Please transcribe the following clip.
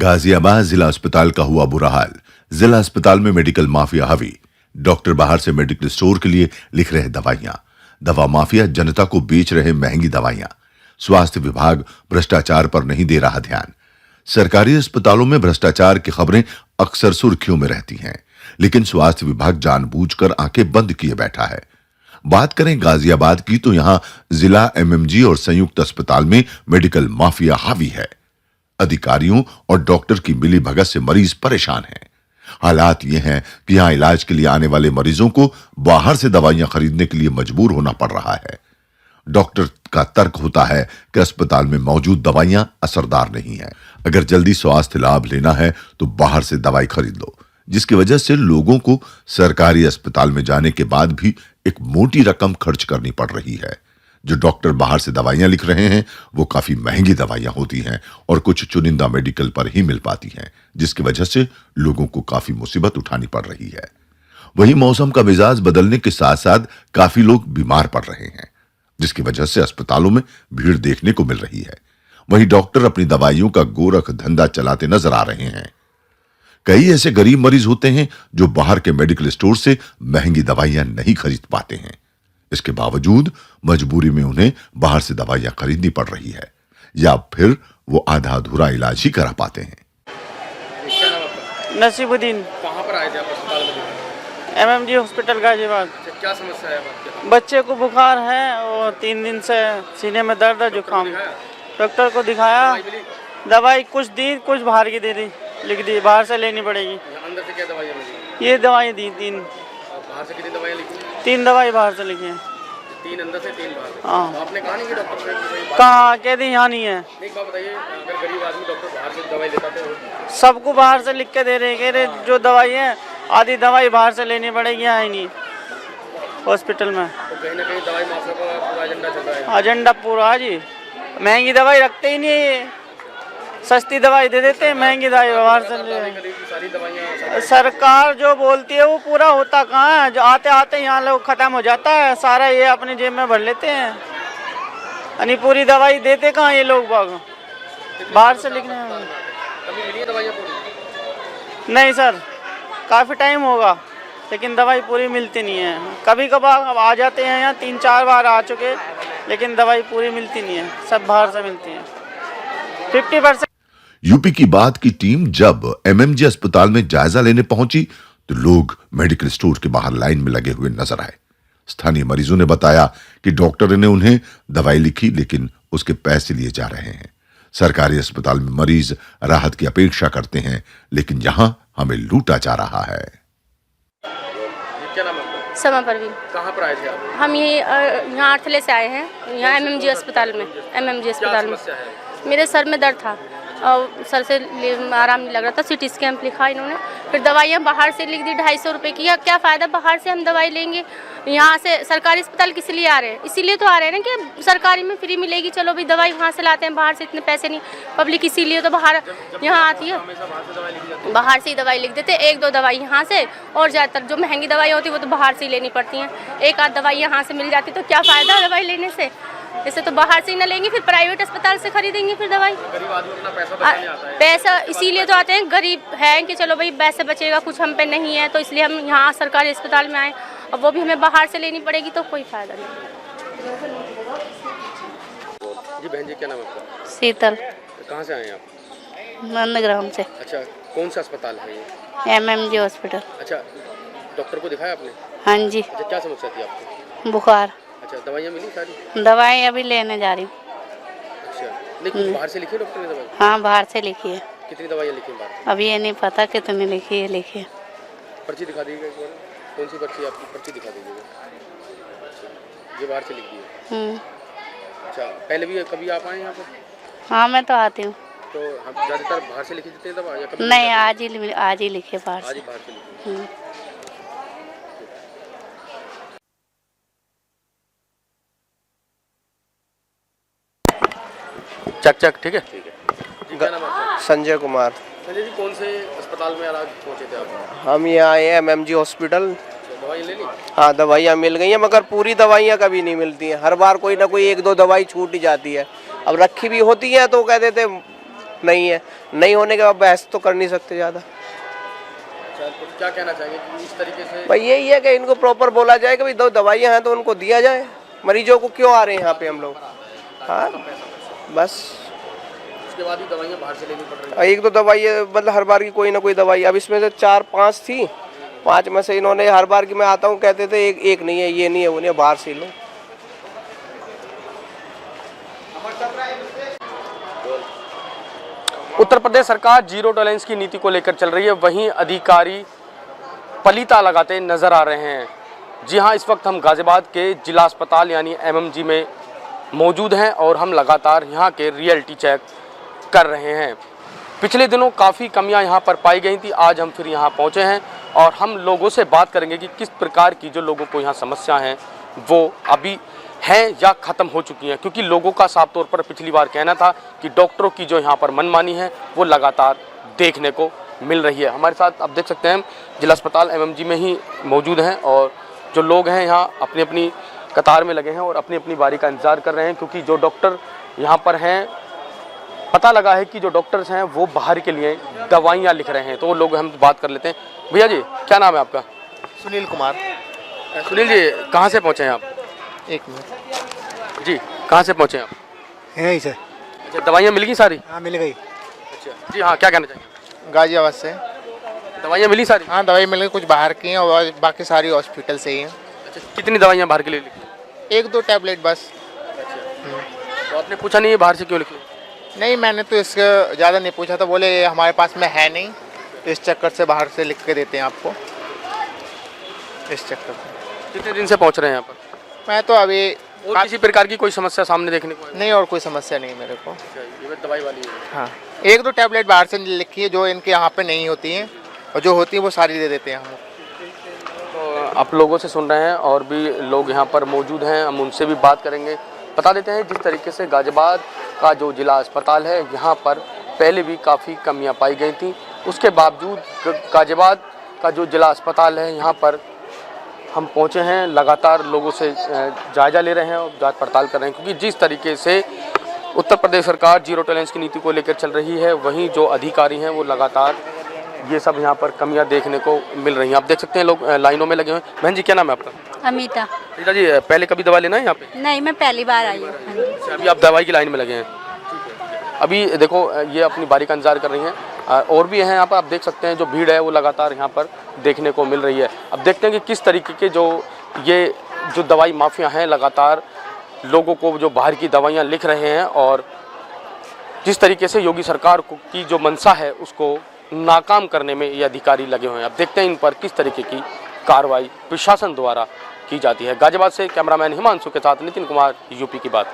गाजियाबाद जिला अस्पताल का हुआ बुरा हाल। जिला अस्पताल में मेडिकल माफिया हावी। डॉक्टर बाहर से मेडिकल स्टोर के लिए लिख रहे दवाइयां। दवा माफिया जनता को बेच रहे महंगी दवाइयां। स्वास्थ्य विभाग भ्रष्टाचार पर नहीं दे रहा ध्यान। सरकारी अस्पतालों में भ्रष्टाचार की खबरें अक्सर सुर्खियों में रहती हैं, लेकिन स्वास्थ्य विभाग जानबूझकर आंखें बंद किए बैठा है। बात करें गाजियाबाद की तो यहां जिला एमएमजी और संयुक्त अस्पताल में मेडिकल माफिया हावी है। अधिकारियों और डॉक्टर की मिलीभगत से मरीज परेशान हैं। हालात ये हैं कि यहां इलाज के लिए आने वाले मरीजों को बाहर से दवाइयां खरीदने के लिए मजबूर होना पड़ रहा है। डॉक्टर का तर्क होता है कि अस्पताल में मौजूद दवाइयां असरदार नहीं है। अगर जल्दी स्वास्थ्य लाभ लेना है तो बाहर से दवाई खरीद लो, जिसकी वजह से लोगों को सरकारी अस्पताल में जाने के बाद भी एक मोटी रकम खर्च करनी पड़ रही है। जो डॉक्टर बाहर से दवाइयां लिख रहे हैं वो काफी महंगी दवाइयां होती हैं और कुछ चुनिंदा मेडिकल पर ही मिल पाती हैं, जिसकी वजह से लोगों को काफी मुसीबत उठानी पड़ रही है। वहीं मौसम का मिजाज बदलने के साथ साथ काफी लोग बीमार पड़ रहे हैं, जिसकी वजह से अस्पतालों में भीड़ देखने को मिल रही है। वहीं डॉक्टर अपनी दवाइयों का गोरख धंधा चलाते नजर आ रहे हैं। कई ऐसे गरीब मरीज होते हैं जो बाहर के मेडिकल स्टोर से महंगी दवाइयां नहीं खरीद पाते हैं। इसके बावजूद मजबूरी में उन्हें बाहर से दवाइयां खरीदनी पड़ रही है, या फिर वो आधा अधूरा इलाज ही करा पाते हैं। नसीबुद्दीन। कहाँ पर आए थे आप अस्पताल में? MMG hospital Ghaziabad. क्या समस्या है आपके? बच्चे को बुखार है और 3 दिन से सीने में दर्द है, जुकाम। डॉक्टर को दिखाया, दवाई कुछ दी, कुछ बाहर की दे दी, लिख दी, बाहर से लेनी पड़ेगी। अंदर से क्या दवाइयाँ मिली? ये दवाई दी 3। बाहर से कितनी दवाइयाँ लिखी? 3 दवाई बाहर से लिखी है। 3 अंदर से 3 बाहर से। हाँ। आपने कहा नहीं कि डॉक्टर से कहाँ कह दी, यहाँ नहीं है। एक बात बताइए, अगर गरीब आदमी डॉक्टर बाहर से दवाई लेता तो सबको बाहर से लिख के दे रहे, कह रहे जो दवाई है आधी दवाई बाहर से लेनी पड़ेगी, यहाँ ही नहीं हॉस्पिटल में। तो कहीं ना कहीं दवाई माफिया का पूरा एजेंडा चल रहा है। एजेंडा पूरा जी, महंगी दवाई रखते ही नहीं, सस्ती दवाई दे देते हैं, महंगी दवाई बाहर से ले। सारी दवाइयाँ सरकार जो बोलती है वो पूरा होता कहाँ है? जो आते आते यहाँ लोग खत्म हो जाता है सारा, ये अपनी जेब में भर लेते हैं। यानी पूरी दवाई देते कहाँ ये लोग बाहर से लिखने में। कभी मिली है दवाइयाँ पूरी? नहीं सर, काफ़ी टाइम होगा, लेकिन दवाई पूरी मिलती नहीं है। कभी कभार आ जाते हैं यहाँ, 3-4 बार आ चुके, लेकिन दवाई पूरी मिलती नहीं है, सब बाहर से मिलती है। 50%। यूपी की बात की टीम जब एमएमजी अस्पताल में जायजा लेने पहुंची तो लोग मेडिकल स्टोर के बाहर लाइन में लगे हुए नजर आए। स्थानीय मरीजों ने बताया कि डॉक्टर ने उन्हें दवाई लिखी, लेकिन उसके पैसे लिए जा रहे हैं। सरकारी अस्पताल में मरीज राहत की अपेक्षा करते हैं, लेकिन यहां हमें लूटा जा रहा है। क्या नाम है आपका? समा परवीन। कहाँ पर आए थे आप? हम ये यहाँ आर्थले से आए हैं, यहाँ एमएमजी अस्पताल में। एमएमजी अस्पताल में समस्या है? मेरे सर में दर्द था और सर से आराम नहीं लग रहा था। सिटी स्कैन लिखा इन्होंने, फिर दवाइयाँ बाहर से लिख दी 250 रुपये की। क्या फ़ायदा बाहर से हम दवाई लेंगे? यहाँ से सरकारी अस्पताल किस लिए आ रहे हैं? इसीलिए तो आ रहे हैं ना कि सरकारी में फ्री मिलेगी, चलो भाई दवाई वहाँ से लाते हैं, बाहर से इतने पैसे नहीं। पब्लिक इसीलिए तो बाहर यहाँ आती है, बाहर से ही दवाई लिख देते। 1-2 दवाई यहाँ से, और ज़्यादातर जो महंगी दवाई होती है वो तो बाहर से ही लेनी पड़ती हैं। 1-8 दवाई यहाँ से मिल जाती, तो क्या फ़ायदा दवाई लेने से? इससे तो बाहर से ही ना लेंगे, फिर प्राइवेट अस्पताल से खरीदेंगे फिर दवाई। गरीब आदमी अपना पैसा बचाने आता है। पैसा इसीलिए तो आते हैं, गरीब है कि चलो भाई पैसे बचेगा, कुछ हम पे नहीं है, तो इसलिए हम यहाँ सरकारी अस्पताल में आए। अब वो भी हमें बाहर से लेनी पड़ेगी तो कोई फायदा नहीं। जी बहन जी, क्या नाम है आपका? शीतल। कहाँ से आए हैं आप? नंदग्राम से। अच्छा, कौन सा अस्पताल है ये? MMG hospital. अच्छा, डॉक्टर को दिखाया आपने? हाँ जी। अच्छा, क्या समस्या थी आपको? बुखार। अच्छा, दवाइयाँ मिली सारी? दवाई अभी लेने जा रही हूँ। अच्छा, नहीं कुछ बाहर से लिखी है डॉक्टर ने दवाई? हाँ, बाहर से लिखी है। कितनी दवाइयाँ लिखी हैं बाहर से? अभी ये नहीं पता कितनी लिखी है, लिखी है। पर्ची दिखा दीजिएगा एक बार। कौन सी पर्ची? आपकी पर्ची दिखा दीजिएगा। अच्छा, ये बाहर से लिख दी है। अच्छा, पहले भी कभी आप आए यहाँ पर? हाँ, मैं तो आती हूँ। तो हम ज़्यादातर बाहर से लिखी देते हैं दवा या कभी? नहीं, आज ही लिखे बाहर आज से। ही बाहर से लिखी। चक ठीक है। ठीक है जी, क्या नाम है आपका? संजय कुमार। संजय जी, कौन से अस्पताल में आज पहुँचे थे आप? हम यहाँ आए हैं एमएमजी हॉस्पिटल। दवाई ले ली? हाँ, दवाइयाँ मिल गई हैं, मगर पूरी दवाइयाँ कभी नहीं मिलती हैं। हर बार कोई ना कोई 1-2 दवाई छूट ही जाती है। अब रखी भी होती है तो कह देते नहीं है, नहीं होने के बाद बहस तो कर नहीं सकते ज़्यादा। अच्छा, तो क्या कहना चाहेंगे कि इस तरीके से भाई यही है कि इनको प्रॉपर बोला जाए कि भाई दो दवाइयाँ हैं तो उनको दिया जाए, मरीजों को क्यों आ रहे हैं यहाँ पे हम लोग। हाँ बस उसके बाद ही दवाइयाँ बाहर से लेनी पड़ रही हैं। एक दो दवाई मतलब हर बार की कोई ना कोई दवाई, अब इसमें से 4-5 थी, 5 में से इन्होंने हर बार की मैं आता हूँ कहते थे एक नहीं है, ये नहीं है, वो नहीं है, बाहर से लो। उत्तर प्रदेश सरकार जीरो टॉलरेंस की नीति को लेकर चल रही है, वहीं अधिकारी पलीता लगाते नजर आ रहे हैं। जी हाँ, इस वक्त हम गाजियाबाद के जिला अस्पताल यानी एमएमजी में मौजूद हैं और हम लगातार यहाँ के रियलिटी चेक कर रहे हैं। पिछले दिनों काफ़ी कमियां यहाँ पर पाई गई थी, आज हम फिर यहाँ पहुँचे हैं और हम लोगों से बात करेंगे कि किस प्रकार की जो लोगों को यहाँ समस्या हैं वो अभी हैं या ख़त्म हो चुकी हैं, क्योंकि लोगों का साफ तौर पर पिछली बार कहना था कि डॉक्टरों की जो यहाँ पर मनमानी है वो लगातार देखने को मिल रही है। हमारे साथ आप देख सकते हैं जिला अस्पताल एमएमजी में ही मौजूद हैं और जो लोग हैं यहाँ अपनी अपनी कतार में लगे हैं और अपनी अपनी बारी का इंतज़ार कर रहे हैं, क्योंकि जो डॉक्टर यहाँ पर हैं, पता लगा है कि जो डॉक्टर्स हैं वो बाहर के लिए दवाइयाँ लिख रहे हैं। तो वो लोग हम बात कर लेते हैं। भैया जी, क्या नाम है आपका? सुनील कुमार। सुनील जी, कहाँ से पहुँचे हैं आप? एक मिनट। जी, कहाँ से पहुँचे हैं आप? यहीं से। अच्छा, दवाइयाँ मिल गई सारी? हाँ मिल गई। अच्छा जी हाँ, क्या कहना चाहिए? गाजियाबाद से। दवाइयाँ मिली सारी? हाँ दवाई मिल गई, कुछ बाहर की हैं और बाकी सारी हॉस्पिटल से ही हैं। अच्छा, कितनी दवाइयाँ बाहर के लिए लिखी? 1-2 टैबलेट बस। तो आपने पूछा नहीं है बाहर से क्यों लिखी? नहीं, मैंने तो इसका ज़्यादा नहीं पूछा था, बोले ये हमारे पास में है नहीं, तो इस चक्कर से बाहर से लिख के देते हैं आपको, इस चक्कर से। कितने दिन से पहुँच रहे हैं यहाँ पर? मैं तो अभी और किसी प्रकार की कोई समस्या सामने देखने को आई? नहीं, और कोई समस्या नहीं मेरे को। ये दवाई वाली है। हाँ 1-2 टैबलेट बाहर से लिखी है जो इनके यहाँ पे नहीं होती हैं, और जो होती हैं वो सारी दे देते हैं हम। तो आप लोगों से सुन रहे हैं और भी लोग यहाँ पर मौजूद हैं, हम उनसे भी बात करेंगे। बता देते हैं जिस तरीके से गाजियाबाद का जो जिला अस्पताल है यहाँ पर पहले भी काफ़ी कमियाँ पाई गई थी, उसके बावजूद गाजियाबाद का जो जिला अस्पताल है यहाँ पर हम पहुँचे हैं, लगातार लोगों से जायज़ा ले रहे हैं और जांच पड़ताल कर रहे हैं, क्योंकि जिस तरीके से उत्तर प्रदेश सरकार जीरो टॉलरेंस की नीति को लेकर चल रही है, वहीं जो अधिकारी हैं वो लगातार ये सब यहाँ पर कमियाँ देखने को मिल रही हैं। आप देख सकते हैं लोग लाइनों में लगे हुए हैं। बहन जी, क्या नाम है आपका? अमिता। अमिता जी, पहले कभी दवा लेना है यहाँ पे? नहीं, मैं पहली बार आई हूँ। अच्छा, अभी आप दवाई की लाइन में लगे हैं। अभी देखो ये अपनी बारी का इंतजार कर रही हैं, और भी हैं यहाँ पर। आप देख सकते हैं जो भीड़ है वो लगातार यहाँ पर देखने को मिल रही है। अब देखते हैं कि किस तरीके के जो दवाई माफिया हैं लगातार लोगों को जो बाहर की दवाइयाँ लिख रहे हैं, और जिस तरीके से योगी सरकार की जो मंशा है उसको नाकाम करने में ये अधिकारी लगे हुए हैं। अब देखते हैं इन पर किस तरीके की कार्रवाई प्रशासन द्वारा की जाती है। गाजियाबाद से कैमरामैन हिमांशु के साथ नितिन कुमार, यूपी की बात।